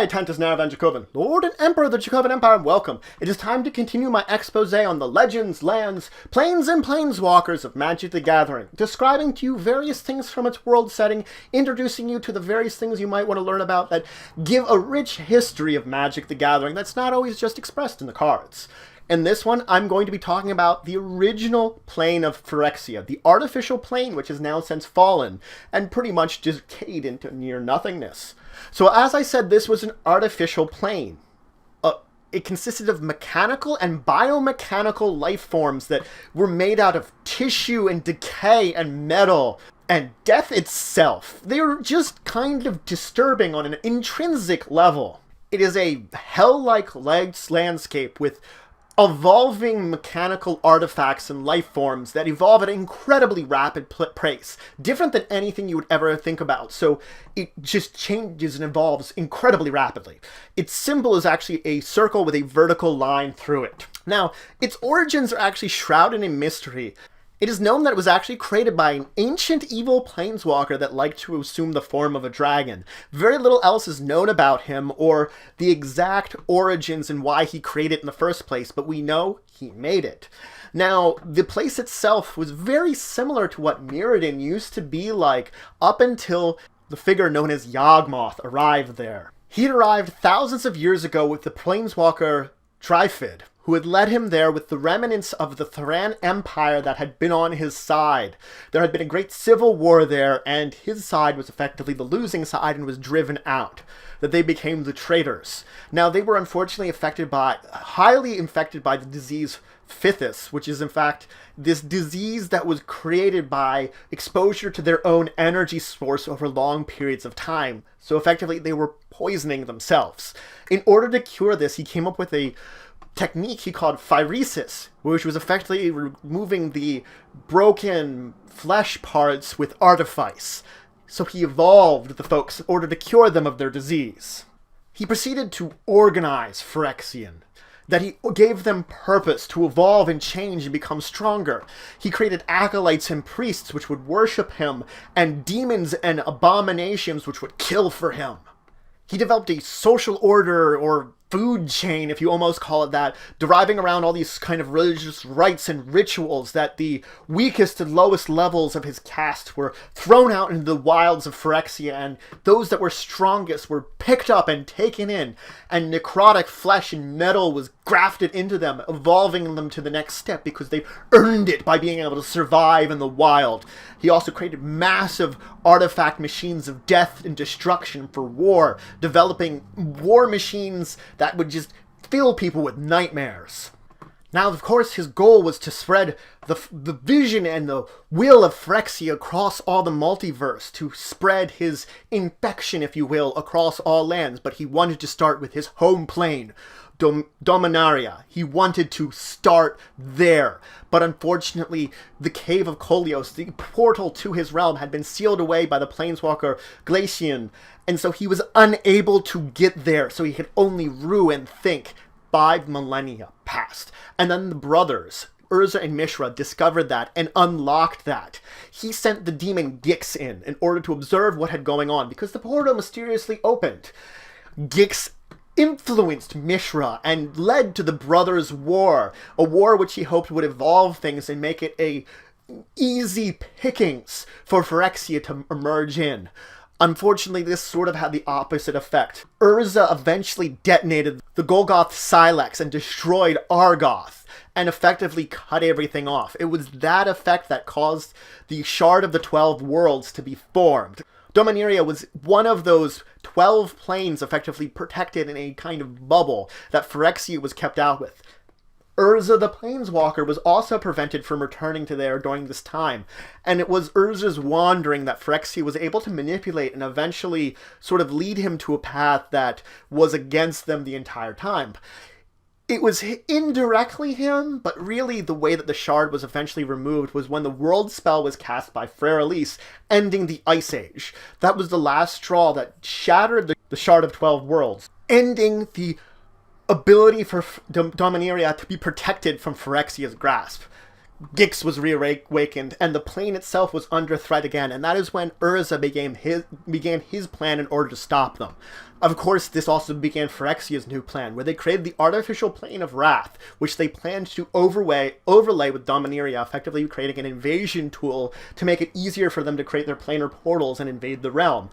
I, Tentus Naravan Dracovin, Lord and Emperor of the Dracovin Empire, welcome. It is time to continue my expose on the legends, lands, planes, and planeswalkers of Magic the Gathering, describing to you various things from its world setting, introducing you to the various things you might want to learn about that give a rich history of Magic the Gathering that's not always just expressed in the cards. In this one, I'm going to be talking about the original plane of Phyrexia, the artificial plane which has now since fallen and pretty much decayed into near nothingness. So as I said, this was an artificial plane. It consisted of mechanical and biomechanical life forms that were made out of tissue and decay and metal and death itself. They were just kind of disturbing on an intrinsic level. It is a hell-like landscape with evolving mechanical artifacts and life forms that evolve at an incredibly rapid pace, different than anything you would ever think about. So it just changes and evolves incredibly rapidly. Its symbol is actually a circle with a vertical line through it. Now, its origins are actually shrouded in mystery. It is known that it was actually created by an ancient evil planeswalker that liked to assume the form of a dragon. Very little else is known about him or the exact origins and why he created it in the first place, but we know he made it. Now, the place itself was very similar to what Mirrodin used to be like up until the figure known as Yawgmoth arrived there. He arrived thousands of years ago with the planeswalker Dracovin, who had led him there with the remnants of the Dracovin Empire that had been on his side. There had been a great civil war there, and his side was effectively the losing side and was driven out. That they became the traitors. Now, they were unfortunately highly infected by the disease Phthis, which is in fact this disease that was created by exposure to their own energy source over long periods of time. So effectively, they were poisoning themselves. In order to cure this, he came up with a technique he called Phyrexia, which was effectively removing the broken flesh parts with artifice. So he evolved the folks in order to cure them of their disease. He proceeded to organize Phyrexian, that he gave them purpose to evolve and change and become stronger. He created acolytes and priests which would worship him, and demons and abominations which would kill for him. He developed a social order or food chain, if you almost call it that, deriving around all these kind of religious rites and rituals that the weakest and lowest levels of his caste were thrown out into the wilds of Phyrexia, and those that were strongest were picked up and taken in, and necrotic flesh and metal was grafted into them, evolving them to the next step because they earned it by being able to survive in the wild. He also created massive artifact machines of death and destruction for war, developing war machines that would just fill people with nightmares. Now, of course, his goal was to spread the vision and the will of Phyrexia across all the multiverse, to spread his infection, if you will, across all lands, but he wanted to start with his home plane, Dominaria. He wanted to start there, but unfortunately, the Cave of Kolios, the portal to his realm, had been sealed away by the planeswalker Glacian, and so he was unable to get there, so he could only rue and think. 5 millennia passed, and then the brothers, Urza and Mishra, discovered that and unlocked that. He sent the demon Gix in order to observe what had going on, because the portal mysteriously opened. Gix influenced Mishra and led to the brothers' war, a war which he hoped would evolve things and make it a easy pickings for Phyrexia to emerge in. Unfortunately, this sort of had the opposite effect. Urza eventually detonated the Golgoth Silex and destroyed Argoth, and effectively cut everything off. It was that effect that caused the Shard of the 12 Worlds to be formed. Dominaria was one of those 12 planes effectively protected in a kind of bubble that Phyrexia was kept out with. Urza the Planeswalker was also prevented from returning to there during this time, and it was Urza's wandering that Phyrexia was able to manipulate and eventually sort of lead him to a path that was against them the entire time. It was indirectly him, but really the way that the shard was eventually removed was when the world spell was cast by Frere-Elise, ending the Ice Age. That was the last straw that shattered the Shard of 12 Worlds, ending the ability for Dominaria to be protected from Phyrexia's grasp. Gix was reawakened, and the plane itself was under threat again, and that is when Urza began his plan in order to stop them. Of course, this also began Phyrexia's new plan, where they created the artificial plane of Wrath, which they planned to overlay with Dominaria, effectively creating an invasion tool to make it easier for them to create their planar portals and invade the realm.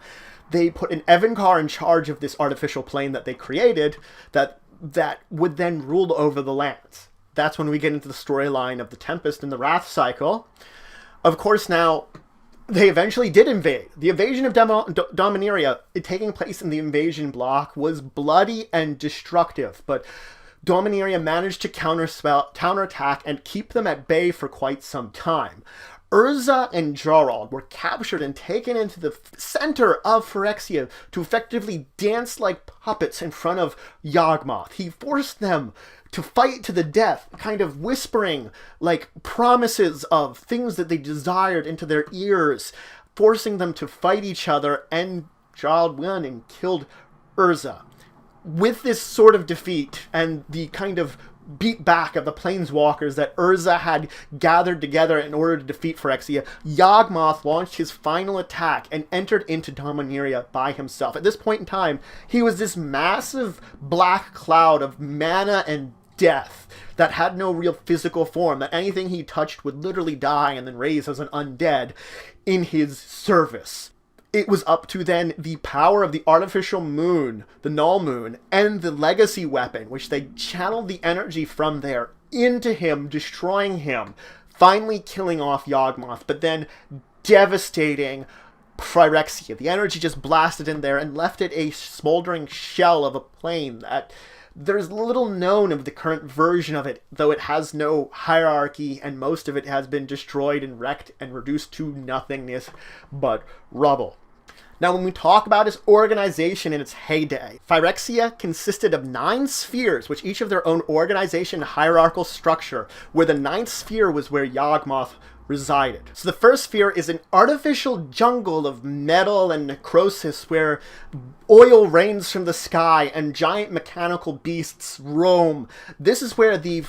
They put an Evankar in charge of this artificial plane that they created that would then rule over the lands. That's when we get into the storyline of the Tempest and the Wrath cycle. Of course, now, they eventually did invade. The invasion of Dominaria, taking place in the invasion block, was bloody and destructive, but Dominaria managed to counterattack and keep them at bay for quite some time. Urza and Jarl were captured and taken into the center of Phyrexia to effectively dance like puppets in front of Yawgmoth. He forced them to fight to the death, kind of whispering like promises of things that they desired into their ears, forcing them to fight each other, and Jarl won and killed Urza. With this sort of defeat and the kind of beat back of the Planeswalkers that Urza had gathered together in order to defeat Phyrexia, Yawgmoth launched his final attack and entered into Dominaria by himself. At this point in time, he was this massive black cloud of mana and death that had no real physical form, that anything he touched would literally die and then raise as an undead in his service. It was up to then the power of the artificial moon, the null moon, and the legacy weapon, which they channeled the energy from there into him, destroying him, finally killing off Yawgmoth, but then devastating Phyrexia. The energy just blasted in there and left it a smoldering shell of a plane that there's little known of the current version of it, though it has no hierarchy, and most of it has been destroyed and wrecked and reduced to nothingness but rubble. Now, when we talk about its organization in its heyday, Phyrexia consisted of 9 spheres, which each of their own organization and hierarchical structure, where the 9th sphere was where Yawgmoth resided. So the first sphere is an artificial jungle of metal and necrosis where oil rains from the sky and giant mechanical beasts roam. This is where the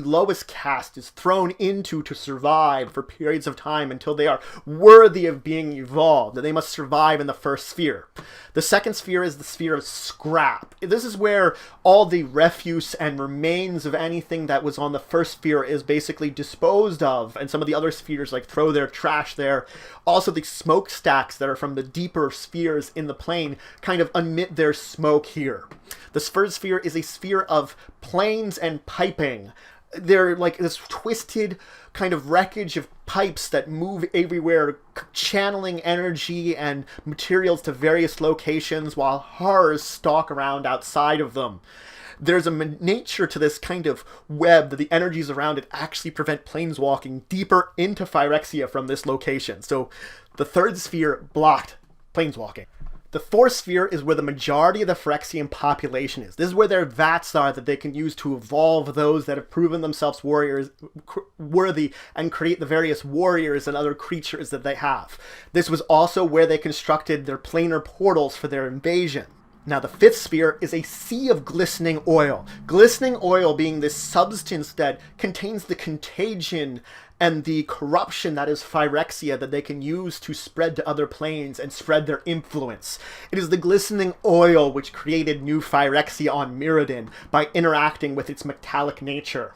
lowest caste is thrown into to survive for periods of time until they are worthy of being evolved. They must survive in the first sphere. The second sphere is the sphere of scrap. This is where all the refuse and remains of anything that was on the first sphere is basically disposed of, and some of the other spheres like throw their trash there. Also, the smokestacks that are from the deeper spheres in the plane kind of emit their smoke here. The third sphere is a sphere of planes and piping. They're like this twisted kind of wreckage of pipes that move everywhere, channeling energy and materials to various locations while horrors stalk around outside of them. There's a nature to this kind of web that the energies around it actually prevent planeswalking deeper into Phyrexia from this location. So the third sphere blocked planeswalking. The fourth sphere is where the majority of the Phyrexian population is. This is where their vats are that they can use to evolve those that have proven themselves worthy and create the various warriors and other creatures that they have. This was also where they constructed their planar portals for their invasion. Now, the fifth sphere is a sea of glistening oil. Glistening oil being this substance that contains the contagion and the corruption that is Phyrexia that they can use to spread to other planes and spread their influence. It is the glistening oil which created new Phyrexia on Mirrodin by interacting with its metallic nature.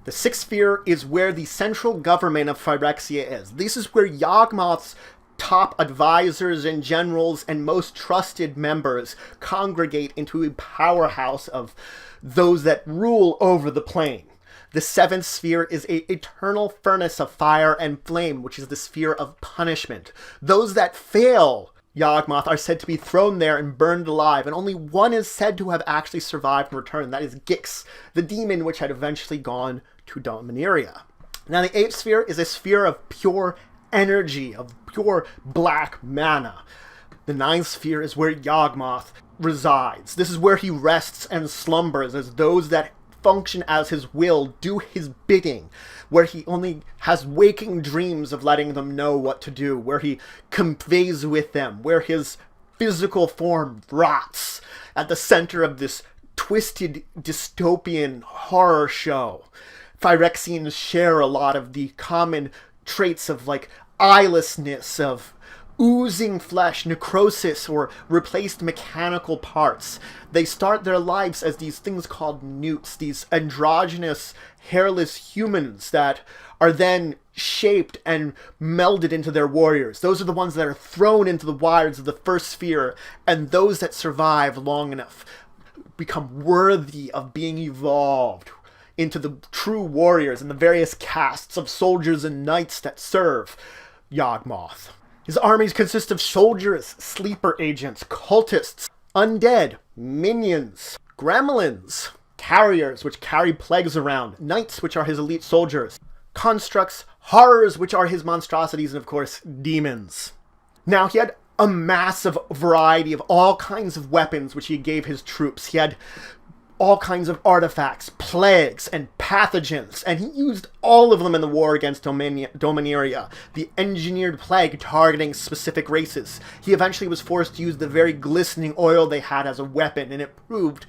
The sixth sphere is where the central government of Phyrexia is. This is where Yawgmoth's top advisors and generals and most trusted members congregate into a powerhouse of those that rule over the plane. The seventh sphere is an eternal furnace of fire and flame, which is the sphere of punishment. Those that fail Yawgmoth are said to be thrown there and burned alive, and only one is said to have actually survived and returned. That is Gix, the demon which had eventually gone to Dominaria. Now, the eighth sphere is a sphere of pure energy, of pure black mana. The ninth sphere is where Yawgmoth resides. This is where he rests and slumbers as those that function as his will do his bidding, where he only has waking dreams of letting them know what to do, where he conveys with them, where his physical form rots at the center of this twisted dystopian horror show. Phyrexians share a lot of the common traits of, like, eyelessness, of oozing flesh, necrosis, or replaced mechanical parts. They start their lives as these things called newts, these androgynous, hairless humans that are then shaped and melded into their warriors. Those are the ones that are thrown into the wilds of the first sphere, and those that survive long enough become worthy of being evolved into the true warriors and the various castes of soldiers and knights that serve Yawgmoth. His armies consist of soldiers, sleeper agents, cultists, undead, minions, gremlins, carriers, which carry plagues around, knights, which are his elite soldiers, constructs, horrors, which are his monstrosities, and of course, demons. Now, he had a massive variety of all kinds of weapons which he gave his troops. He had all kinds of artifacts, plagues, and pathogens, and he used all of them in the war against Dominaria, the engineered plague targeting specific races. He eventually was forced to use the very glistening oil they had as a weapon, and it proved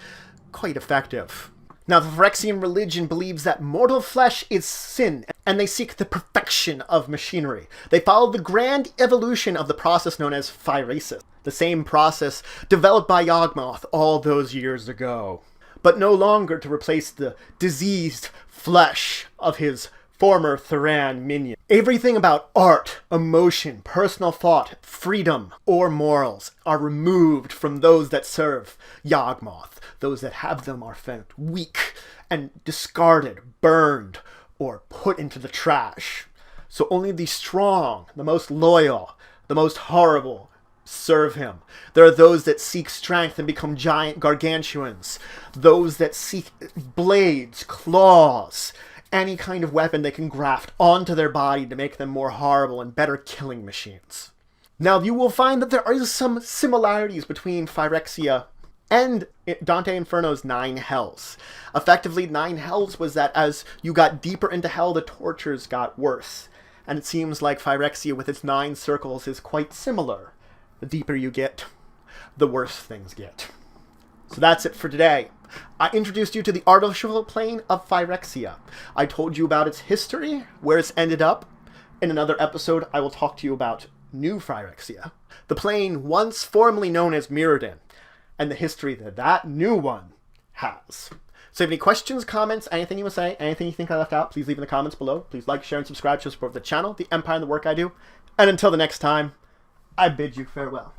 quite effective. Now, the Phyrexian religion believes that mortal flesh is sin, and they seek the perfection of machinery. They follow the grand evolution of the process known as Phyrexia, the same process developed by Yawgmoth all those years ago, but no longer to replace the diseased flesh of his former Thuran minion. Everything about art, emotion, personal thought, freedom, or morals are removed from those that serve Yawgmoth. Those that have them are found weak and discarded, burned, or put into the trash. So only the strong, the most loyal, the most horrible serve him. There are those that seek strength and become giant gargantuans. Those that seek blades, claws, any kind of weapon they can graft onto their body to make them more horrible and better killing machines. Now, you will find that there are some similarities between Phyrexia and Dante Inferno's 9 Hells. Effectively, 9 Hells was that as you got deeper into hell, the tortures got worse. And it seems like Phyrexia with its 9 circles is quite similar. The deeper you get, the worse things get. So that's it for today. I introduced you to the artificial plane of Phyrexia. I told you about its history, where it's ended up. In another episode, I will talk to you about New Phyrexia, the plane once formerly known as Mirrodin, and the history that that new one has. So if you have any questions, comments, anything you want to say, anything you think I left out, please leave in the comments below. Please like, share, and subscribe to support the channel, the empire, and the work I do. And until the next time, I bid you farewell.